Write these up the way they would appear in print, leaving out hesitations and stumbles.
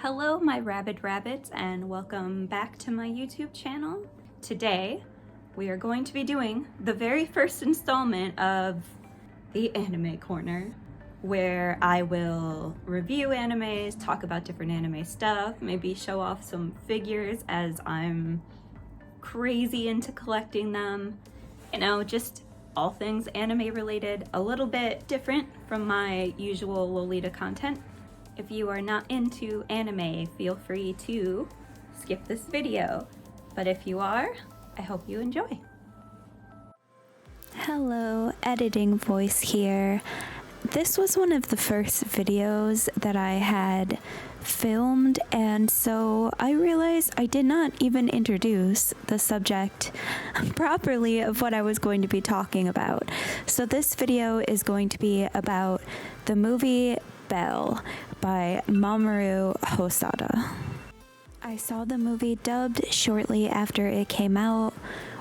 Hello my rabid rabbits and welcome back to my YouTube channel. Today we are going to be doing the very first installment of the Anime Corner, where I will review animes, talk about different anime stuff, maybe show off some figures as I'm crazy into collecting them. You know, just all things anime related, a little bit different from my usual Lolita content. If you are not into anime, feel free to skip this video. But if you are, I hope you enjoy. Hello, editing voice here. This was one of the first videos that I had filmed, and so I realized I did not even introduce the subject properly of what I was going to be talking about. So this video is going to be about the movie Belle by Mamoru Hosoda. I saw the movie dubbed shortly after it came out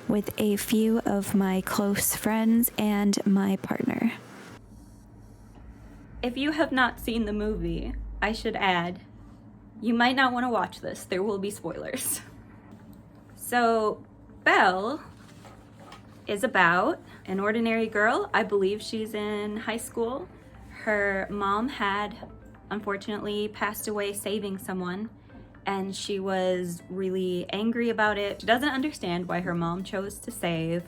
with a few of my close friends and my partner. If you have not seen the movie, I should add, you might not want to watch this. There will be spoilers. So, Belle is about an ordinary girl. I believe she's in high school. Her mom had, unfortunately, passed away saving someone, and she was really angry about it. She doesn't understand why her mom chose to save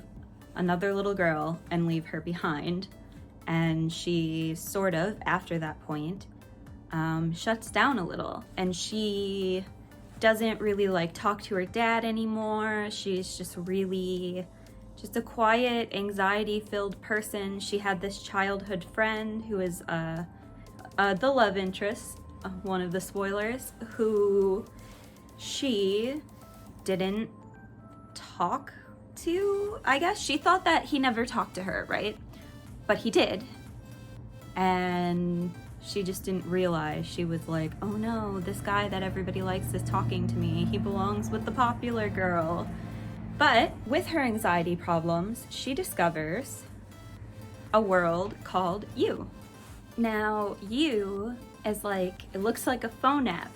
another little girl and leave her behind. And she sort of, after that point, shuts down a little. And she doesn't really talk to her dad anymore. She's just a quiet, anxiety-filled person. She had this childhood friend who is the love interest, one of the spoilers, who she didn't talk to, I guess. She thought that he never talked to her, right? But he did. And she just didn't realize. She was like, oh no, this guy that everybody likes is talking to me. He belongs with the popular girl. But with her anxiety problems, she discovers a world called You. Now, You is it looks like a phone app,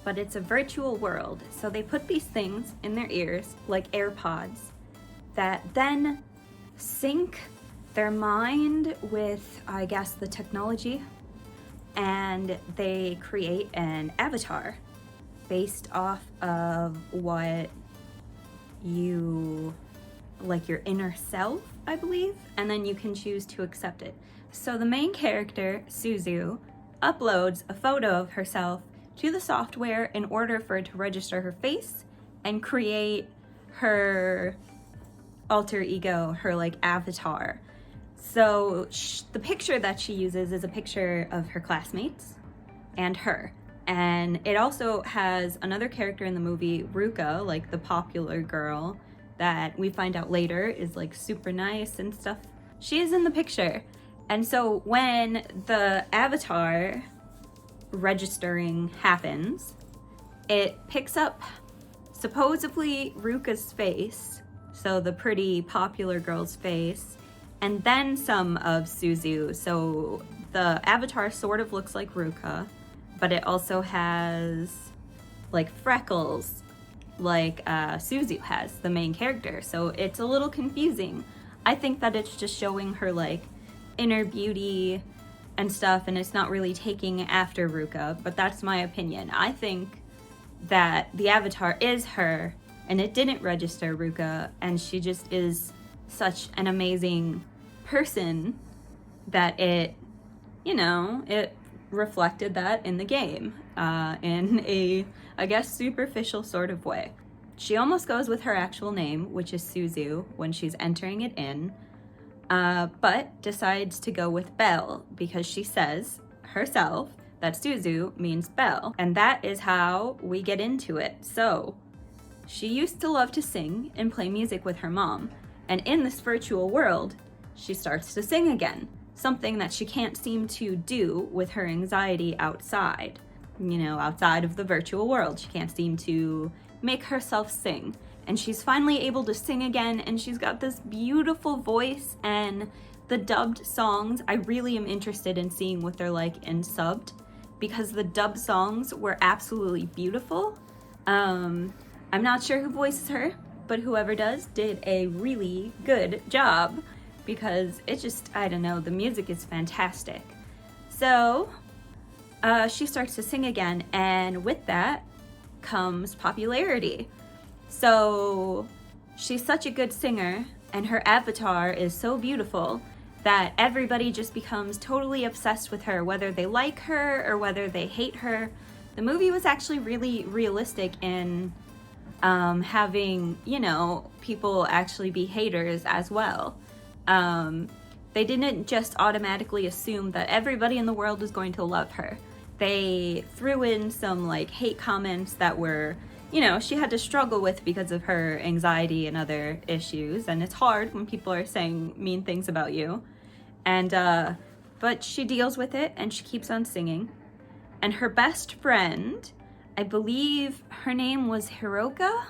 but it's a virtual world. So they put these things in their ears, like AirPods, that then sync their mind with, I guess, the technology, and they create an avatar based off of what you, your inner self, I believe, and then you can choose to accept it. So the main character, Suzu, uploads a photo of herself to the software in order for it to register her face and create her alter ego, her avatar. So the picture that she uses is a picture of her classmates and her. And it also has another character in the movie, Ruka, the popular girl that we find out later is super nice and stuff. She is in the picture. And so when the avatar registering happens, it picks up supposedly Ruka's face, so the pretty popular girl's face, and then some of Suzu. So the avatar sort of looks like Ruka, but it also has freckles like Suzu has, the main character. So it's a little confusing. I think that it's just showing her inner beauty and stuff, and it's not really taking after Ruka, but that's my opinion. I think that the avatar is her and it didn't register Ruka, and she just is such an amazing person that it reflected that in the game in a, I guess, superficial sort of way. She almost goes with her actual name, which is Suzu, when she's entering it in, but decides to go with Belle because she says herself that Suzu means Belle, and that is how we get into it. So she used to love to sing and play music with her mom, and in this virtual world, she starts to sing again, something that she can't seem to do with her anxiety outside. Outside of the virtual world, she can't seem to make herself sing. And she's finally able to sing again, and she's got this beautiful voice, and the dubbed songs, I really am interested in seeing what they're like in subbed, because the dub songs were absolutely beautiful. I'm not sure who voices her, but whoever does did a really good job because it just, I don't know, the music is fantastic. So she starts to sing again, and with that comes popularity. So she's such a good singer, and her avatar is so beautiful that everybody just becomes totally obsessed with her, whether they like her or whether they hate her. The movie was actually really realistic in having, you know, people actually be haters as well. They didn't just automatically assume that everybody in the world was going to love her. They threw in some like hate comments that were, you know, she had to struggle with because of her anxiety and other issues, and it's hard when people are saying mean things about you. And but she deals with it and she keeps on singing. And her best friend, I believe her name was Hiroka.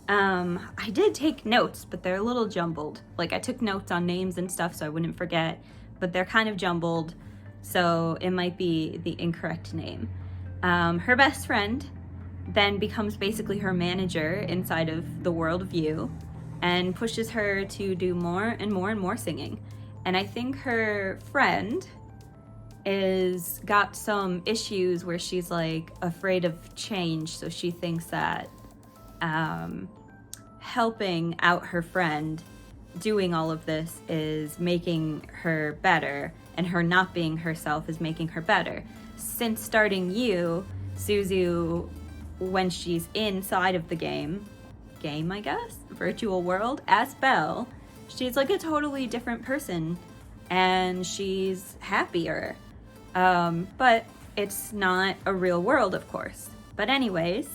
I did take notes, but they're a little jumbled. Like, I took notes on names and stuff so I wouldn't forget, but they're kind of jumbled, so it might be the incorrect name. Her best friend then becomes basically her manager inside of the world view and pushes her to do more and more and more singing. And I think her friend is got some issues where she's like afraid of change, so she thinks that helping out her friend doing all of this is making her better, and her not being herself is making her better. Since starting Suzu, when she's inside of the game I guess, virtual world, as Belle, she's like a totally different person and she's happier. But it's not a real world, of course. But anyways,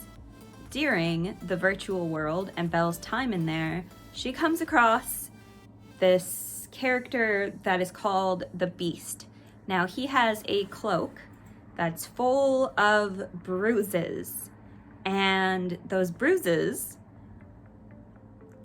during the virtual world and Belle's time in there, she comes across this character that is called the Beast. Now, he has a cloak that's full of bruises, and those bruises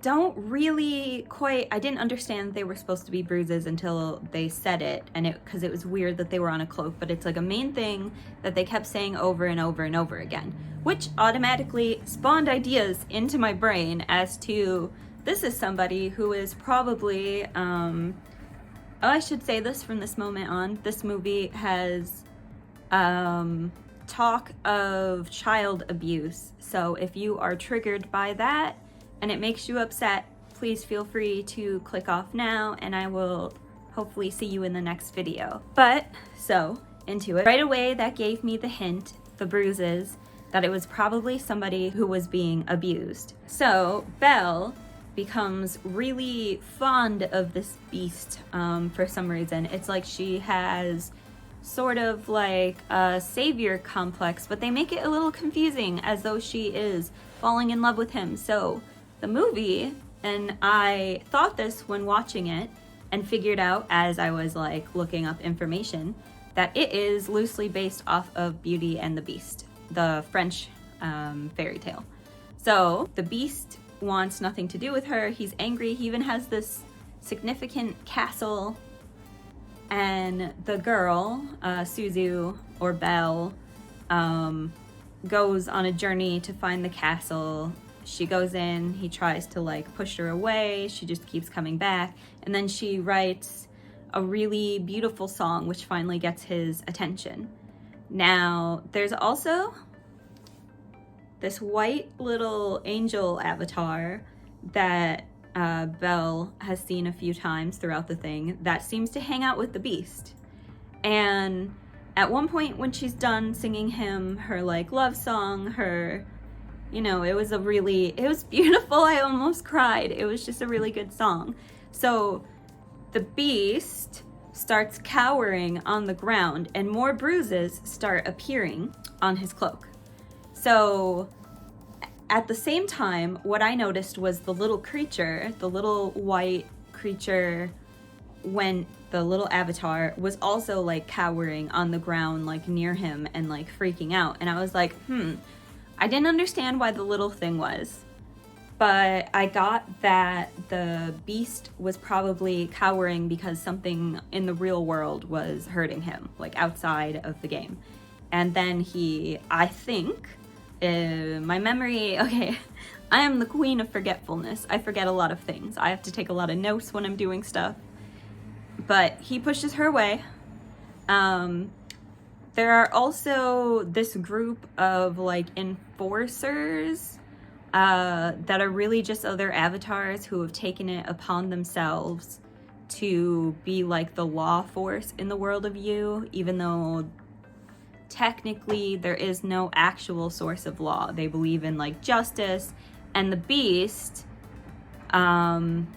don't really quite, I didn't understand they were supposed to be bruises until they said it, and because it was weird that they were on a cloak, but it's like a main thing that they kept saying over and over and over again, which automatically spawned ideas into my brain as to, this is somebody who is probably, I should say this from this moment on, this movie has talk of child abuse, so if you are triggered by that, and it makes you upset, please feel free to click off now, and I will hopefully see you in the next video. But, so, into it. Right away, that gave me the hint, the bruises, that it was probably somebody who was being abused. So, Belle becomes really fond of this beast for some reason. It's like she has sort of like a savior complex, but they make it a little confusing as though she is falling in love with him. So, the movie, and I thought this when watching it and figured out as I was like looking up information that it is loosely based off of Beauty and the Beast, the French fairy tale. So the Beast wants nothing to do with her. He's angry. He even has this significant castle, and the girl, Suzu or Belle, goes on a journey to find the castle. She goes in, he tries to like push her away, she just keeps coming back, and then she writes a really beautiful song which finally gets his attention. Now, there's also this white little angel avatar that Belle has seen a few times throughout the thing that seems to hang out with the Beast. And at one point when she's done singing him her like love song, her, you know, it was beautiful. I almost cried. It was just a really good song. So the Beast starts cowering on the ground and more bruises start appearing on his cloak. So at the same time, what I noticed was the little creature, the little white creature, when the little avatar was also like cowering on the ground, like near him and like freaking out. And I was like, I didn't understand why the little thing was, but I got that the Beast was probably cowering because something in the real world was hurting him, like outside of the game. And then I think, my memory, okay, I am the queen of forgetfulness. I forget a lot of things. I have to take a lot of notes when I'm doing stuff. But he pushes her away. There are also this group of like enforcers that are really just other avatars who have taken it upon themselves to be like the law force in the world of you, even though technically there is no actual source of law. They believe in like justice, and the beast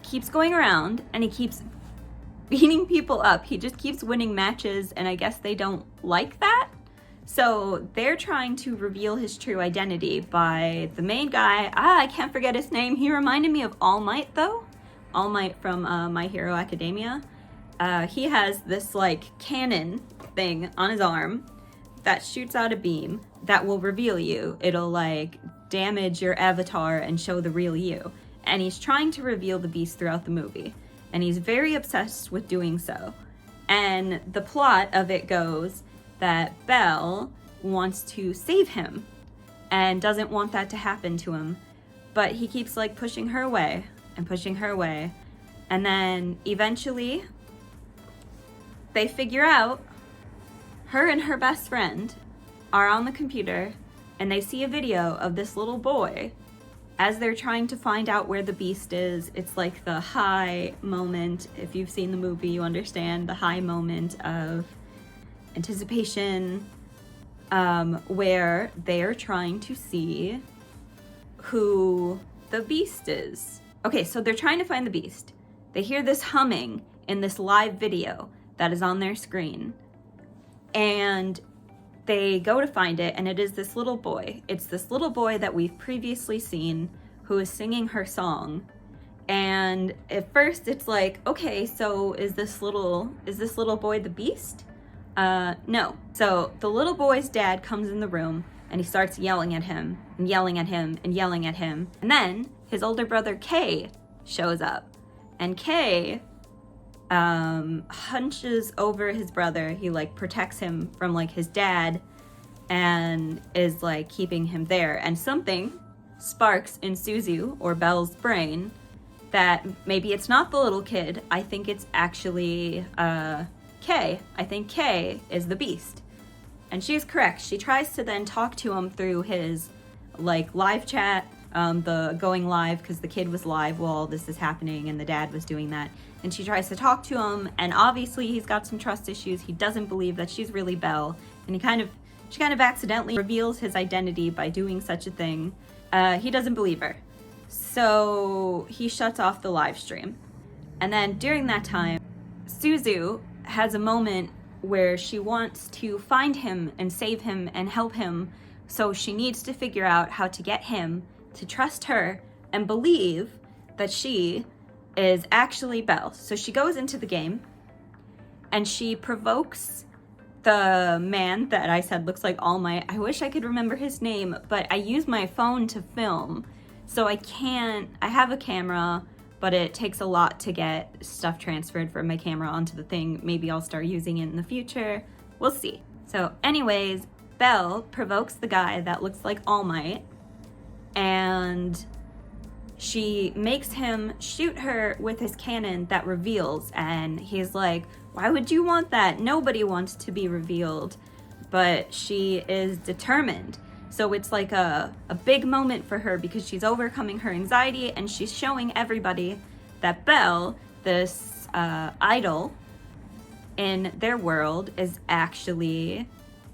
keeps going around and he keeps beating people up. He just keeps winning matches, and I guess they don't like that. So they're trying to reveal his true identity by the main guy. I can't forget his name. He reminded me of All Might though. All Might from My Hero Academia. He has this like cannon thing on his arm that shoots out a beam that will reveal you. It'll like damage your avatar and show the real you. And he's trying to reveal the beast throughout the movie. And he's very obsessed with doing so. And the plot of it goes that Belle wants to save him and doesn't want that to happen to him. But he keeps like pushing her away and pushing her away. And then eventually they figure out her and her best friend are on the computer and they see a video of this little boy as they're trying to find out where the beast is. It's like the high moment. If you've seen the movie, you understand the high moment of anticipation, where they're trying to see who the beast is. Okay, so they're trying to find the beast. They hear this humming in this live video that is on their screen. And they go to find it, and it is this little boy. It's this little boy that we've previously seen who is singing her song. And at first it's like, okay, so is this little boy the beast? No. So the little boy's dad comes in the room and he starts yelling at him and yelling at him and yelling at him. And then his older brother Kay shows up, and Kay hunches over his brother. He like protects him from like his dad and is like keeping him there. And something sparks in Suzu or Belle's brain that maybe it's not the little kid. I think it's actually Kay. I think Kay is the beast. And she's correct. She tries to then talk to him through his like live chat, the going live, because the kid was live while this is happening and the dad was doing that. And she tries to talk to him, and obviously he's got some trust issues. He doesn't believe that she's really Belle, and she kind of accidentally reveals his identity by doing such a thing. He doesn't believe her. So he shuts off the live stream. And then during that time, Suzu has a moment where she wants to find him and save him and help him. So she needs to figure out how to get him to trust her and believe that she is actually Belle. So she goes into the game and she provokes the man that I said looks like All Might. I wish I could remember his name, but I use my phone to film, so I have a camera, but it takes a lot to get stuff transferred from my camera onto the thing. Maybe I'll start using it in the future. We'll see. So anyways, Belle provokes the guy that looks like All Might, and she makes him shoot her with his cannon that reveals, and he's like, why would you want that? Nobody wants to be revealed. But she is determined. So it's like a big moment for her because she's overcoming her anxiety, and she's showing everybody that Belle, this idol in their world, is actually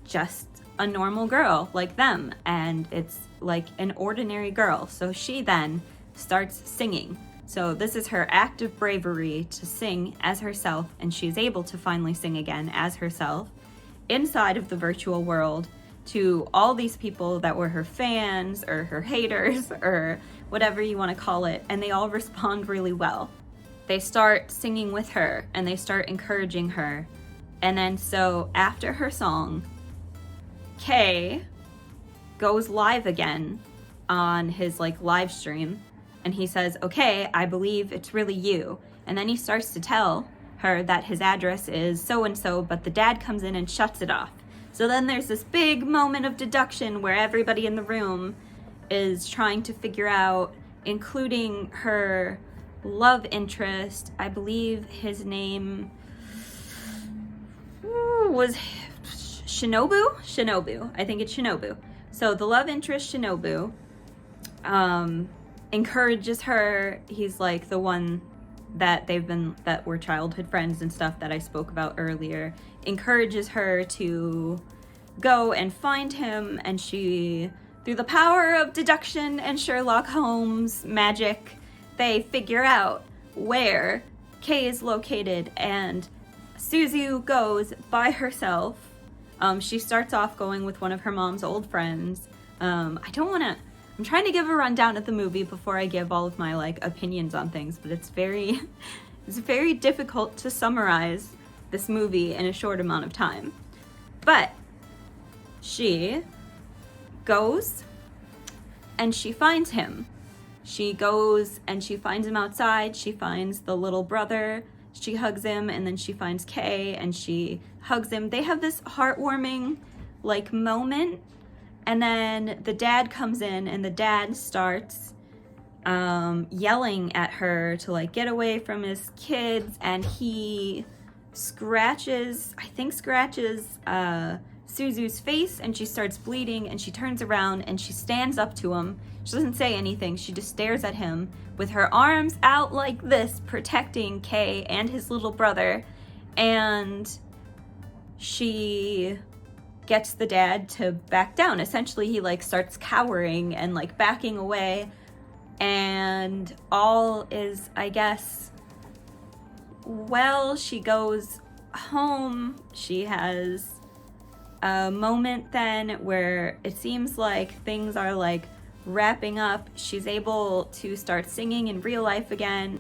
just a normal girl like them, and it's like an ordinary girl. So she then starts singing. So this is her act of bravery to sing as herself, and she's able to finally sing again as herself inside of the virtual world to all these people that were her fans or her haters or whatever you want to call it, and they all respond really well. They start singing with her and they start encouraging her. And then so after her song, Kay goes live again on his like live stream, and he says, okay, I believe it's really you. And then he starts to tell her that his address is so-and-so, but the dad comes in and shuts it off. So then there's this big moment of deduction where everybody in the room is trying to figure out, including her love interest. I believe his name was Shinobu? I think it's Shinobu. So the love interest, Shinobu, encourages her. He's like the one that that were childhood friends and stuff that I spoke about earlier, encourages her to go and find him, and she, through the power of deduction and Sherlock Holmes magic, they figure out where Kay is located, and Suzu goes by herself. She starts off going with one of her mom's old friends. I'm trying to give a rundown of the movie before I give all of my opinions on things, but it's very difficult to summarize this movie in a short amount of time. But she goes and she finds him. She goes and she finds him outside. She finds the little brother. She hugs him, and then she finds Kay and she hugs him. They have this heartwarming moment. And then the dad comes in, and the dad starts yelling at her to get away from his kids, and he scratches Suzu's face, and she starts bleeding, and she turns around and she stands up to him. She doesn't say anything. She just stares at him with her arms out like this, protecting Kay and his little brother. And she gets the dad to back down. Essentially, he starts cowering and backing away, and all is, I guess, well. She goes home. She has a moment then where it seems like things are wrapping up. She's able to start singing in real life again.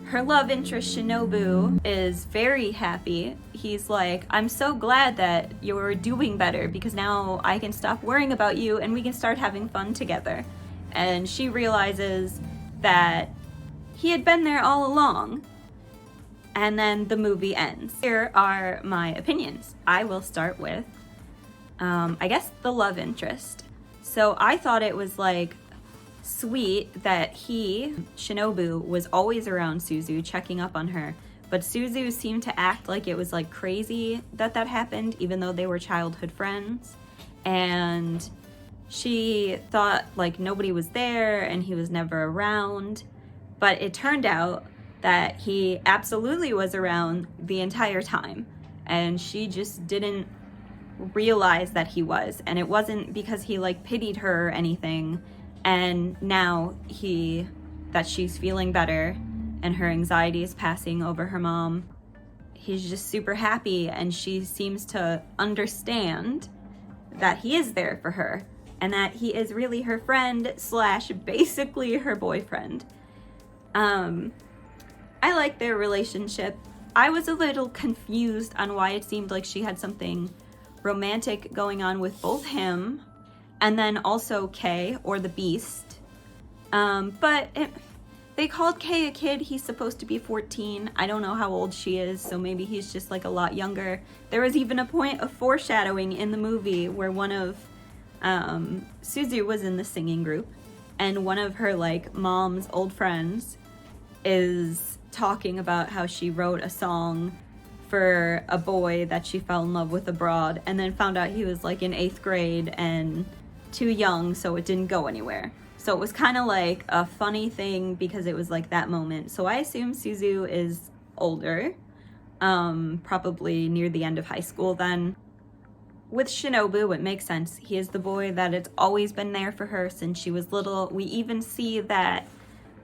Her love interest, Shinobu, is very happy. He's like, I'm so glad that you're doing better, because now I can stop worrying about you and we can start having fun together. And she realizes that he had been there all along. And then the movie ends. Here are my opinions. I will start with, I guess, the love interest. So I thought it was sweet that Shinobu, was always around Suzu, checking up on her, but Suzu seemed to act like it was crazy that happened, even though they were childhood friends, and she thought nobody was there and he was never around. But it turned out that he absolutely was around the entire time, and she just didn't realize that he was, and it wasn't because he pitied her or anything. And now that she's feeling better and her anxiety is passing over her mom, he's just super happy, and she seems to understand that he is there for her and that he is really her friend / basically her boyfriend. I like their relationship. I was a little confused on why it seemed like she had something romantic going on with both him and then also Kay, or the Beast. They called Kay a kid. He's supposed to be 14. I don't know how old she is, so maybe he's just a lot younger. There was even a point of foreshadowing in the movie where one of Suzu was in the singing group, and one of her mom's old friends is talking about how she wrote a song for a boy that she fell in love with abroad, and then found out he was in 8th grade and too young, so it didn't go anywhere. So it was kind of a funny thing because it was that moment. So I assume Suzu is older, probably near the end of high school then. With Shinobu, it makes sense. He is the boy that has always been there for her since she was little. We even see that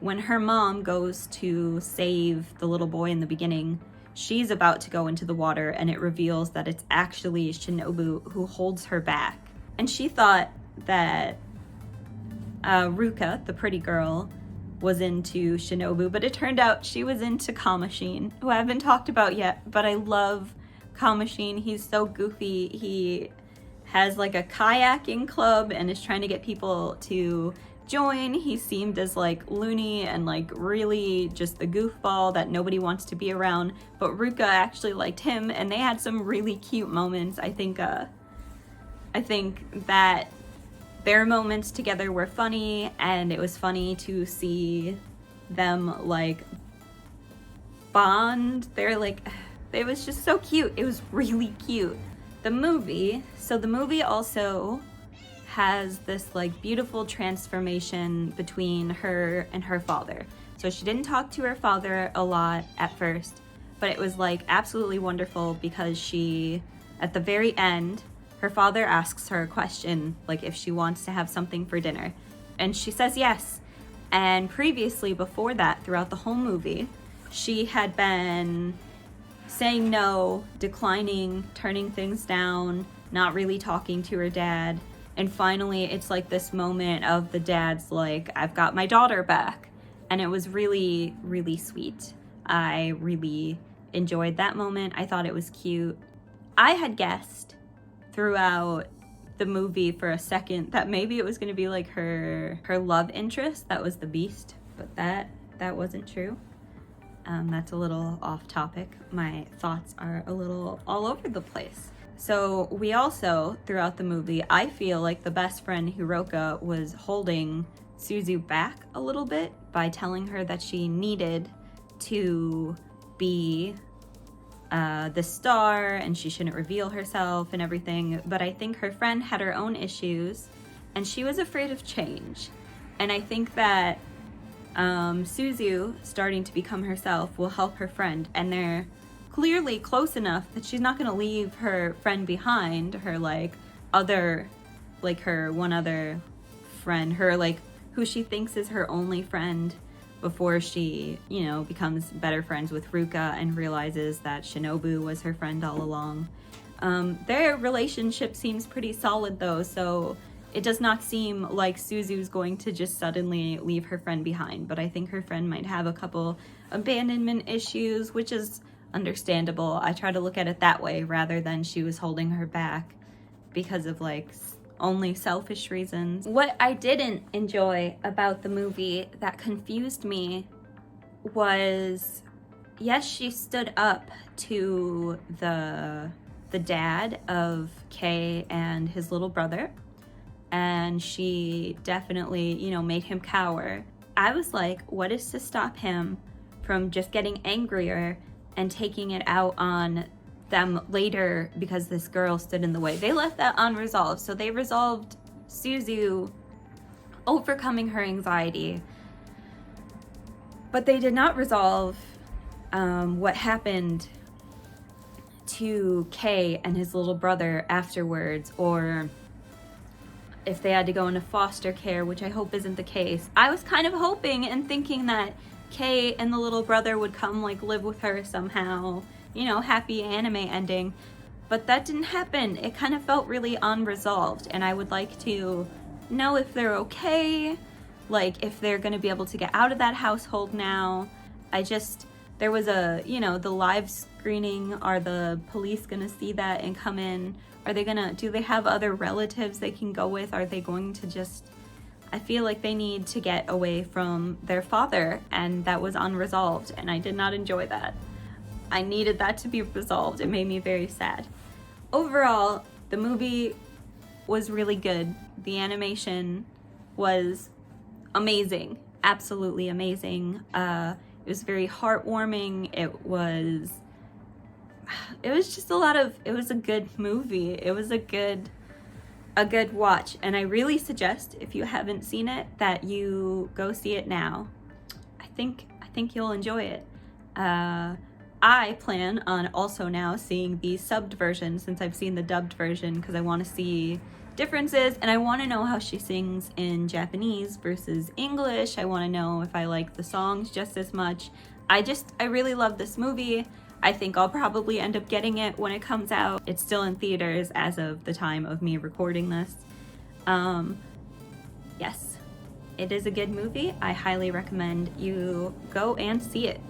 when her mom goes to save the little boy in the beginning, she's about to go into the water, and it reveals that it's actually Shinobu who holds her back. And she thought that Ruka, the pretty girl, was into Shinobu, but it turned out she was into Kamoshin, who I haven't talked about yet, but I love Kamoshin. He's so goofy. He has a kayaking club and is trying to get people to join. He seemed as loony and really just the goofball that nobody wants to be around, but Ruka actually liked him, and they had some really cute moments. I think I think that their moments together were funny, and it was funny to see them like bond. It was just so cute. It was really cute. The movie also has this like beautiful transformation between her and her father. So she didn't talk to her father a lot at first, but it was like absolutely wonderful because she, at the very end, her father asks her a question, like if she wants to have something for dinner, and she says yes. And previously, before that, throughout the whole movie, she had been saying no, declining, turning things down, not really talking to her dad. And finally, it's like this moment of the dad's like, I've got my daughter back. And it was really, really sweet. I really enjoyed that moment. I thought it was cute. I had guessed throughout the movie for a second that maybe it was going to be like her love interest that was the beast, but that wasn't true. That's a little off topic. My thoughts are a little all over the place. So we also, throughout the movie, I feel like the best friend Hiroka was holding Suzu back a little bit by telling her that she needed to be the star and she shouldn't reveal herself and everything. But I think her friend had her own issues and she was afraid of change. And I think that Suzu starting to become herself will help her friend, and they're clearly close enough that she's not going to leave her friend behind, her her one other friend, her like who she thinks is her only friend, before she, becomes better friends with Ruka and realizes that Shinobu was her friend all along. Their relationship seems pretty solid though, so it does not seem like Suzu's going to just suddenly leave her friend behind, but I think her friend might have a couple abandonment issues, which is understandable. I try to look at it that way rather than she was holding her back because of only selfish reasons. What I didn't enjoy about the movie that confused me was, yes, she stood up to the dad of Kei and his little brother, and she definitely, made him cower. I was like, what is to stop him from just getting angrier and taking it out on them later because this girl stood in the way? They left that unresolved. So they resolved Suzu overcoming her anxiety, but they did not resolve what happened to Kei and his little brother afterwards, or if they had to go into foster care, which I hope isn't the case. I was kind of hoping and thinking that Kei and the little brother would come live with her somehow, happy anime ending, but that didn't happen. It kind of felt really unresolved, and I would like to know if they're okay, if they're gonna be able to get out of that household now. There was the live screening. Are the police gonna see that and come in? Do they have other relatives they can go with? Are they going to I feel like they need to get away from their father, and that was unresolved, and I did not enjoy that. I needed that to be resolved. It made me very sad. Overall, the movie was really good. The animation was amazing, absolutely amazing. It was very heartwarming. It was just it was a good movie. It was a good watch, and I really suggest, if you haven't seen it, that you go see it now. I think you'll enjoy it. I plan on also now seeing the subbed version since I've seen the dubbed version, because I want to see differences and I want to know how she sings in Japanese versus English. I want to know if I like the songs just as much. I really love this movie. I think I'll probably end up getting it when it comes out. It's still in theaters as of the time of me recording this. Yes, it is a good movie. I highly recommend you go and see it.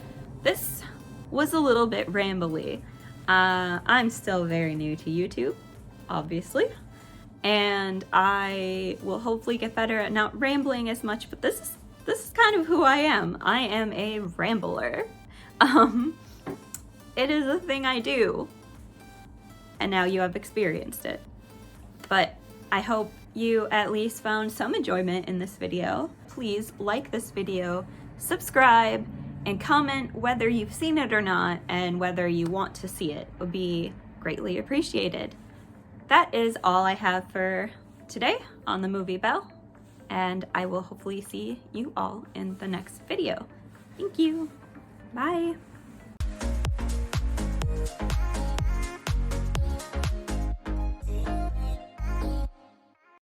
This was a little bit rambly. I'm still very new to YouTube, obviously, and I will hopefully get better at not rambling as much, but this is kind of who I am. I am a rambler. It is a thing I do, and now you have experienced it. But I hope you at least found some enjoyment in this video. Please like this video, subscribe, and comment whether you've seen it or not and whether you want to see it. Would be greatly appreciated. That is all I have for today on the movie Belle, and I will hopefully see you all in the next video. Thank you. Bye.